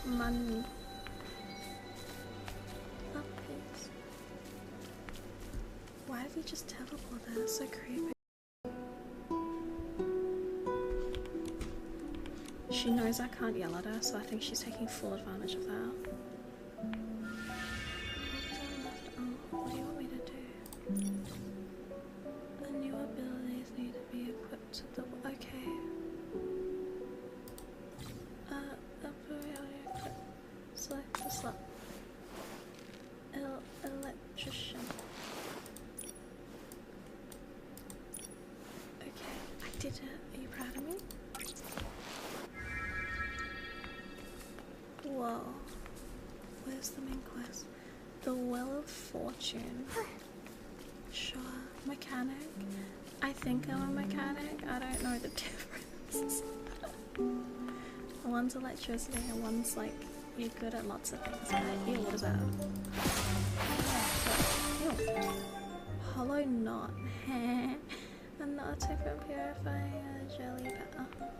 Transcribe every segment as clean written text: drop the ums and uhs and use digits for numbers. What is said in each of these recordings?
Money. Up, please. Why did he just teleport there? That's so creepy. She knows I can't yell at her, so I think she's taking full advantage of that. What do you want me to do? The new abilities need to be equipped to the... Okay. Select the slot. Electrician. Okay, I did it. Are you proud of me? Whoa. Where's the main quest? The Well of Fortune. Sure. Mechanic. I think I'm a mechanic. I don't know the difference. One's electricity and one's like, you're good at lots of things. Ew, what is that? Ew. Hollow knot. A knot for purifying a jelly powder.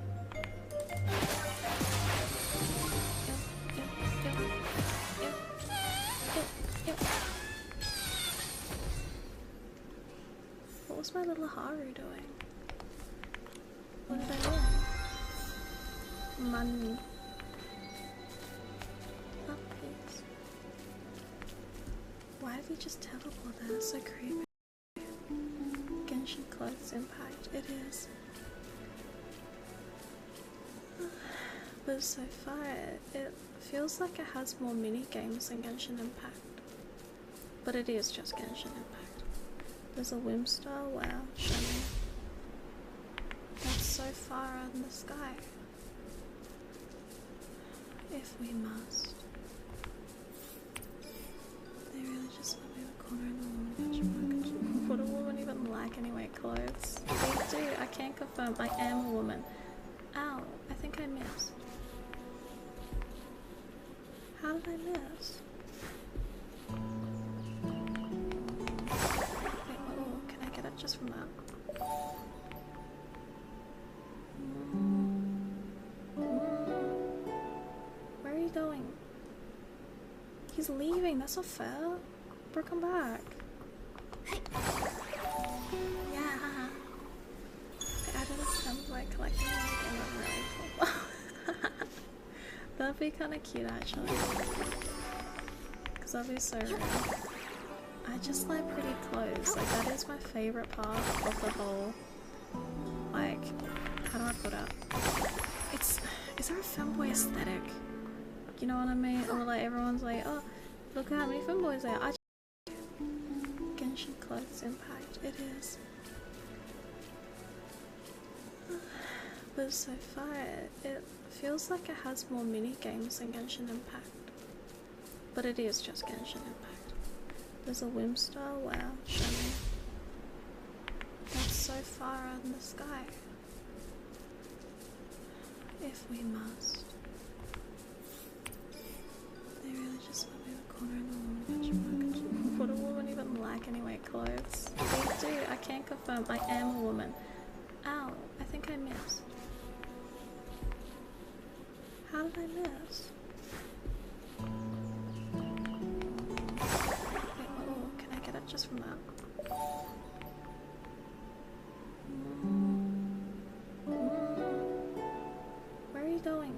What was my little Haru doing? What did I do? Money. Up, please. Why did he just teleport there? That's so creepy. Genshin Clothes Impact. It is. But so far, it feels like it has more mini games than Genshin Impact. But it is just Genshin Impact. There's a Whimstar. Wow, show me. That's so far out in the sky. If we must. They really just let me in the corner in the woman. Would a woman even like anyway clothes? They do. I can't confirm. I am a woman. Ow. I think I missed. How did I miss? Wait, oh, can I get it just from that? Where are you going? He's leaving. That's not fair. Bro, come back. Yeah. I added a template collecting one again. I'm really cool. That'd be kind of cute actually. Because that'd be so real. I just like pretty clothes. Like, that is my favorite part of the whole. Like, how do I put it? Is there a femboy aesthetic? You know what I mean? Or like everyone's like, oh, look how many femboys there are. Genshin Clothes Impact. It is. But so far, it feels like it has more mini games than Genshin Impact. But it is just Genshin Impact. There's a Whimstar. Wow, show me. That's so far out in the sky. If we must. They really just let me in the corner in the woman. Would a woman even like anyway clothes? They do. I can't confirm. I am a woman. Ow. I think I missed. How did I miss? Wait, oh, can I get it just from that? Where are you going?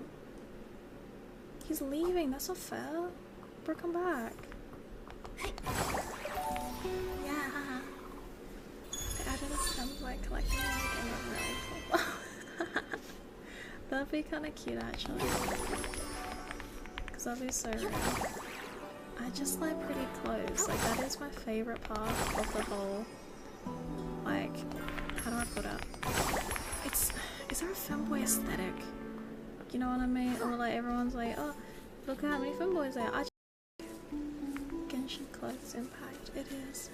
He's leaving. That's not fair. Bro, come back. Yeah. I added a template collecting one again. I'm really cool. That'd be kind of cute actually. Because that'd be so real. I just like pretty clothes. Like, that is my favorite part of the whole. Like, how do I put it? Is there a femboy aesthetic? You know what I mean? Or like everyone's like, oh, look how many femboys there are. Genshin Clothes Impact. It is.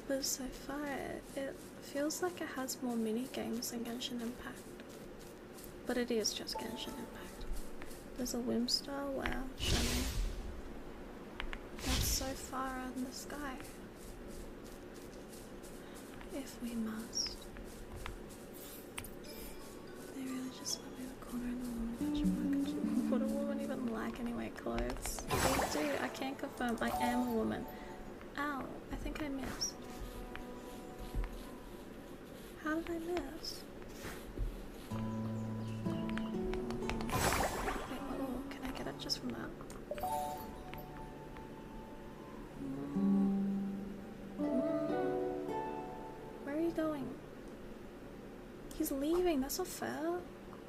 But so far, it feels like it has more mini games than Genshin Impact. But it is just Genshin Impact. There's a Whimstar. Wow, show me. That's so far out in the sky. If we must. They really just let me in the corner I can't confirm. I am a woman. Ow, I think I missed. How did I miss? Wait, oh, can I get it just from that? Where are you going? He's leaving, that's not fair.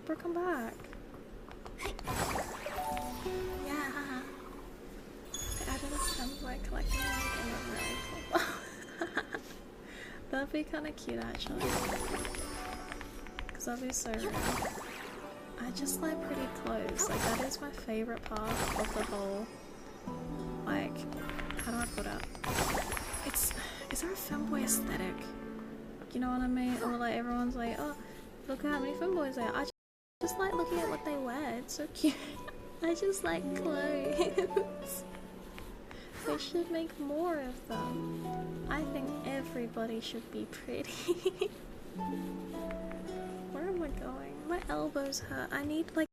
Bro, come back. Yeah. I added a femboy collecting like in a really cool. That'd be kind of cute actually. Cause that'd be so real. I just like pretty clothes. Like that is my favorite part of the whole. Like, how do I put it? Is there a femboy aesthetic? You know what I mean? Or like everyone's like, oh, look how many femboys there are. I just like looking at what they wear. It's so cute. I just like clothes. They should make more of them. I think everybody should be pretty. Where am I going? My elbows hurt. I need like